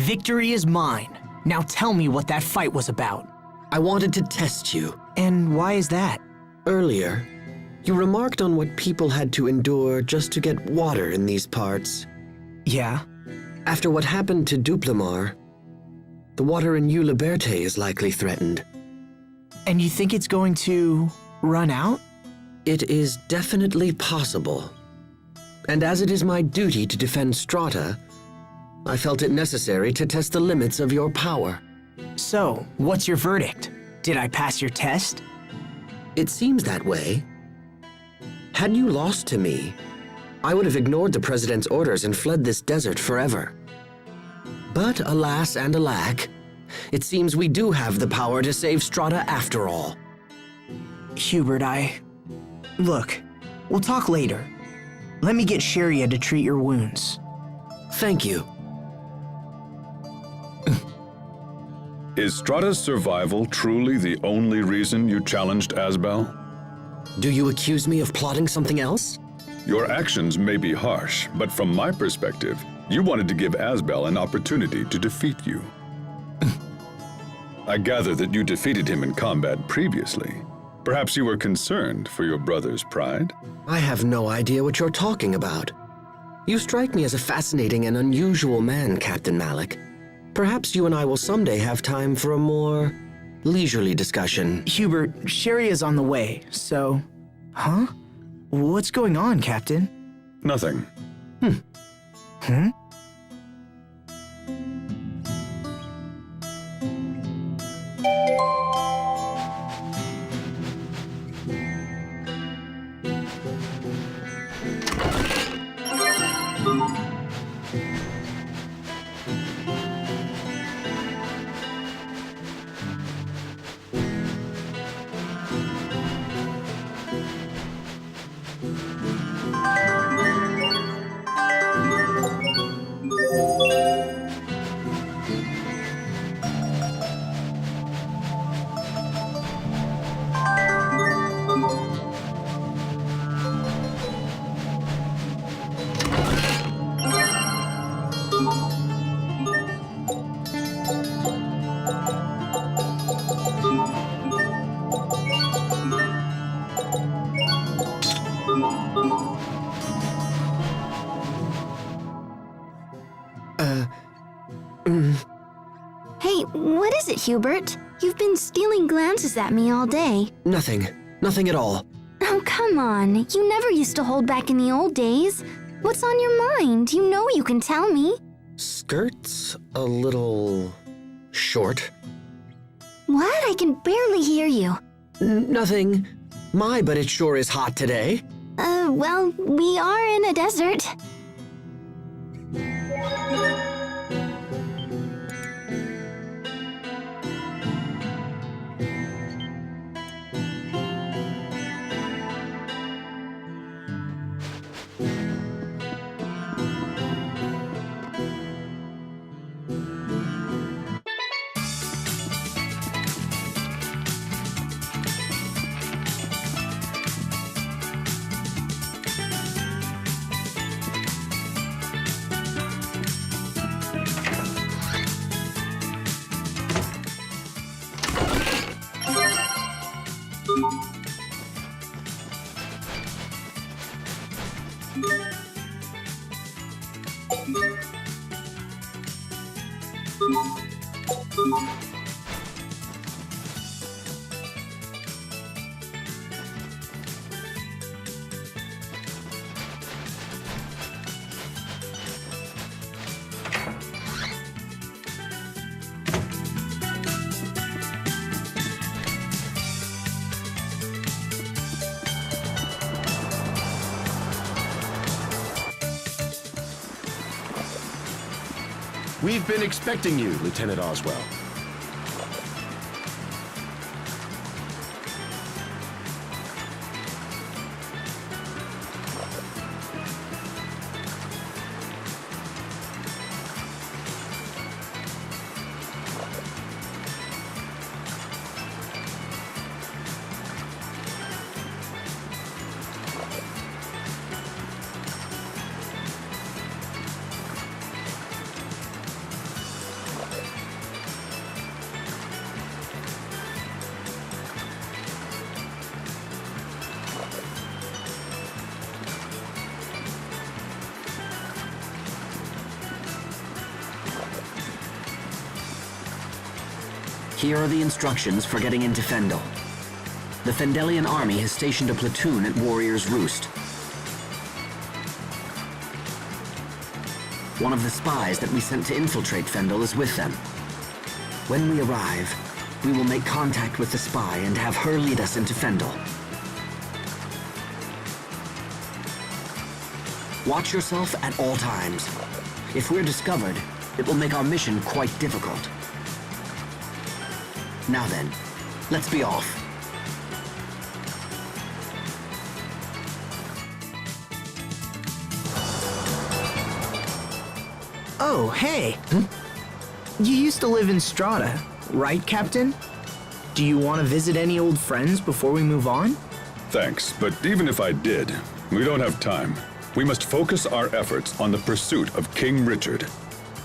Victory is mine. Now tell me what that fight was about. I wanted to test you. And why is that? Earlier, you remarked on what people had to endure just to get water in these parts. Yeah? After what happened to Duplimar, the water in Euliberte is likely threatened. And you think it's going to run out? It is definitely possible. And as it is my duty to defend Strata, I felt it necessary to test the limits of your power. So, what's your verdict? Did I pass your test? It seems that way. Had you lost to me, I would have ignored the President's orders and fled this desert forever. But alas and alack, it seems we do have the power to save Strata after all. Hubert, Look, we'll talk later. Let me get Sharia to treat your wounds. Thank you. Is Strata's survival truly the only reason you challenged Asbel? Do you accuse me of plotting something else? Your actions may be harsh, but from my perspective, you wanted to give Asbel an opportunity to defeat you. I gather that you defeated him in combat previously. Perhaps you were concerned for your brother's pride? I have no idea what you're talking about. You strike me as a fascinating and unusual man, Captain Malik. Perhaps you and I will someday have time for a more leisurely discussion. Hubert, Sharia's on the way, so... Huh? What's going on, Captain? Nothing. Hmm? Hey, what is it, Hubert? You've been stealing glances at me all day. Nothing. Nothing at all. Oh, come on. You never used to hold back in the old days. What's on your mind? You know you can tell me. Skirt's a little... short. What? I can barely hear you. Nothing. My, but it sure is hot today. Well, we are in a desert. We've been expecting you, Lieutenant Oswell. Here are the instructions for getting into Fendel. The Fendelian army has stationed a platoon at Warrior's Roost. One of the spies that we sent to infiltrate Fendel is with them. When we arrive, we will make contact with the spy and have her lead us into Fendel. Watch yourself at all times. If we're discovered, it will make our mission quite difficult. Now then, let's be off. Oh, hey. You used to live in Strata, right, Captain? Do you want to visit any old friends before we move on? Thanks, but even if I did, we don't have time. We must focus our efforts on the pursuit of King Richard.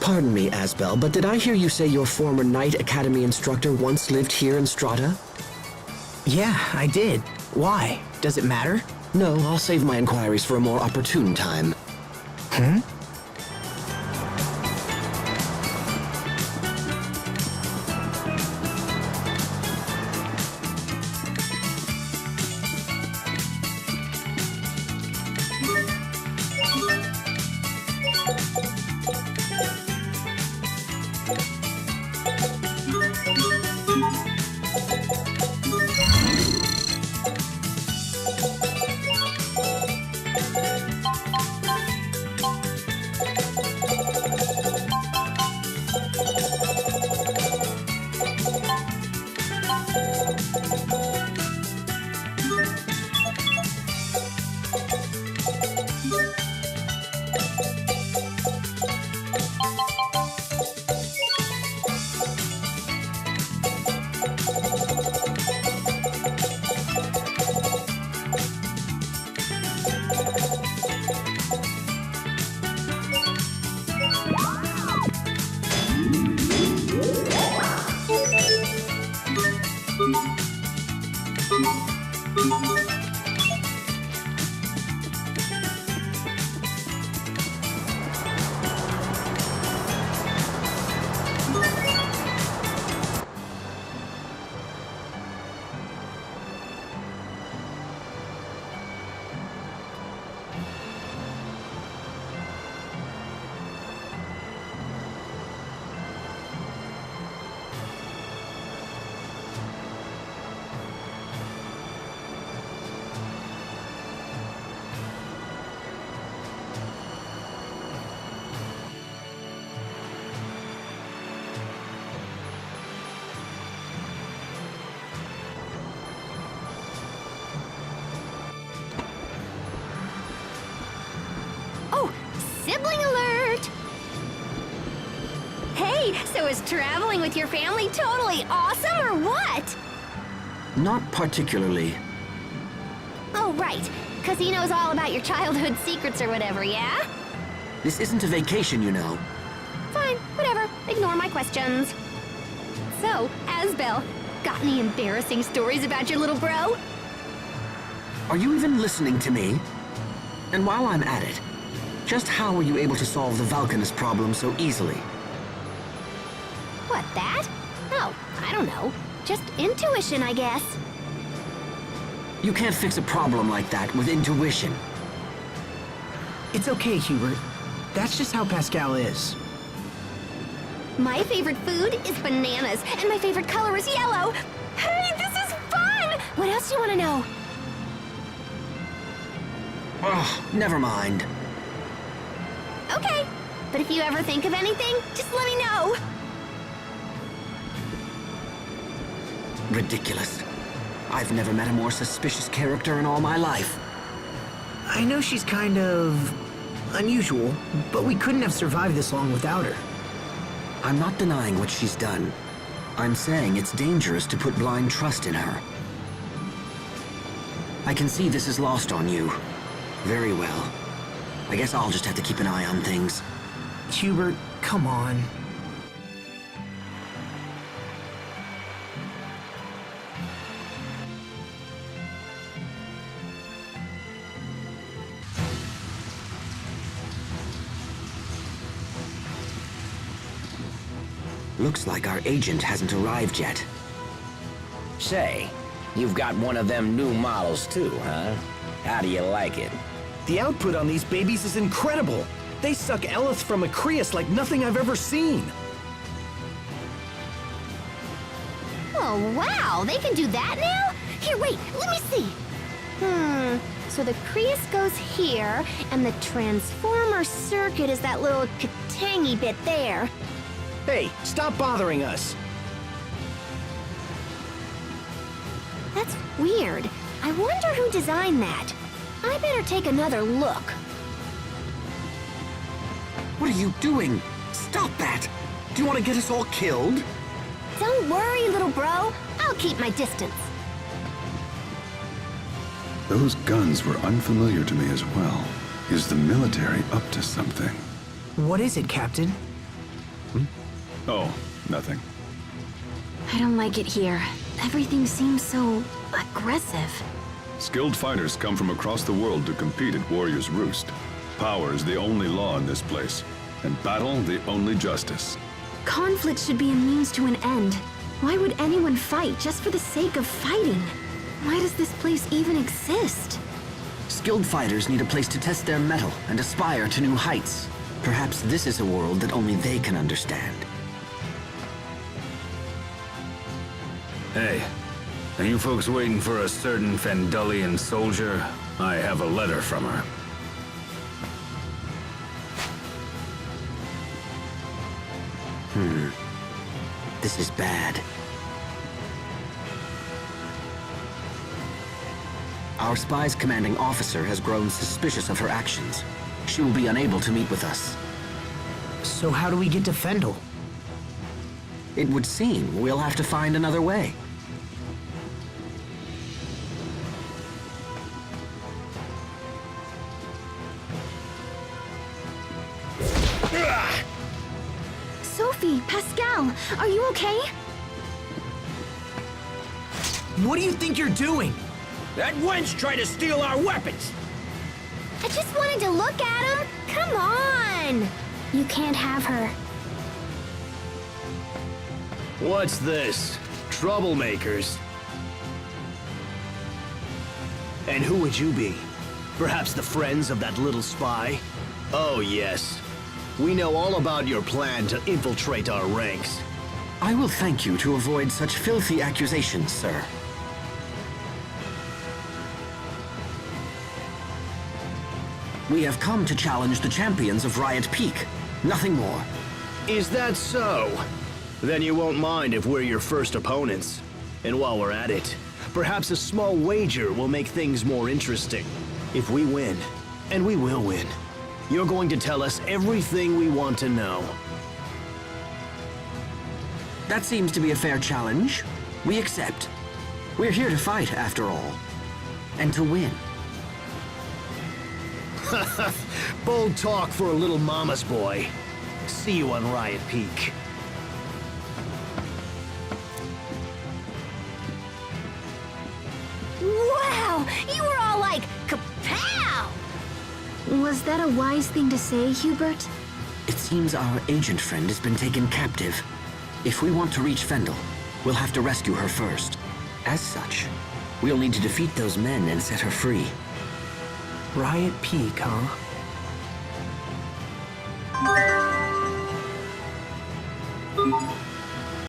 Pardon me, Asbel, but did I hear you say your former Knight Academy instructor once lived here in Strata? Yeah, I did. Why? Does it matter? No, I'll save my inquiries for a more opportune time. Sibling alert! Hey, so is traveling with your family totally awesome or what? Not particularly. Oh, right. Because he knows all about your childhood secrets or whatever, yeah? This isn't a vacation, you know. Fine, whatever. Ignore my questions. So, Asbel, got any embarrassing stories about your little bro? Are you even listening to me? And while I'm at it, just how were you able to solve the Valkanus problem so easily? What, that? Oh, I don't know. Just intuition, I guess. You can't fix a problem like that with intuition. It's okay, Hubert. That's just how Pascal is. My favorite food is bananas, and my favorite color is yellow. Hey, this is fun! What else do you want to know? Ugh, never mind. Okay, but if you ever think of anything, just let me know. Ridiculous. I've never met a more suspicious character in all my life. I know she's kind of unusual, but we couldn't have survived this long without her. I'm not denying what she's done. I'm saying it's dangerous to put blind trust in her. I can see this is lost on you. Very well. I guess I'll just have to keep an eye on things. Hubert, come on. Looks like our agent hasn't arrived yet. Say, you've got one of them new models too, huh? How do you like it? The output on these babies is incredible. They suck Eleth from Acreus like nothing I've ever seen. Oh, wow, they can do that now? Here, wait, let me see. So the Creus goes here, and the transformer circuit is that little tangy bit there. Hey, stop bothering us. That's weird. I wonder who designed that. I better take another look. What are you doing? Stop that! Do you want to get us all killed? Don't worry, little bro. I'll keep my distance. Those guns were unfamiliar to me as well. Is the military up to something? What is it, Captain? Oh, nothing. I don't like it here. Everything seems so aggressive. Skilled fighters come from across the world to compete at Warrior's Roost. Power is the only law in this place, and battle the only justice. Conflict should be a means to an end. Why would anyone fight just for the sake of fighting? Why does this place even exist? Skilled fighters need a place to test their mettle and aspire to new heights. Perhaps this is a world that only they can understand. Hey, are you folks waiting for a certain Fendullian soldier? I have a letter from her. This is bad. Our spy's commanding officer has grown suspicious of her actions. She will be unable to meet with us. So how do we get to Fendel? It would seem we'll have to find another way. Sophie, Pascal, are you okay? What do you think you're doing? That wench tried to steal our weapons! I just wanted to look at him. Come on! You can't have her. What's this? Troublemakers? And who would you be? Perhaps the friends of that little spy? Oh, yes. We know all about your plan to infiltrate our ranks. I will thank you to avoid such filthy accusations, sir. We have come to challenge the champions of Riot Peak. Nothing more. Is that so? Then you won't mind if we're your first opponents. And while we're at it, perhaps a small wager will make things more interesting. If we win, and we will win, you're going to tell us everything we want to know. That seems to be a fair challenge. We accept. We're here to fight, after all. And to win. Bold talk for a little mama's boy. See you on Riot Peak. Wow! You were all like, kapow! Was that a wise thing to say, Hubert? It seems our agent friend has been taken captive. If we want to reach Fendel, we'll have to rescue her first. As such, we'll need to defeat those men and set her free. Riot Peak, huh?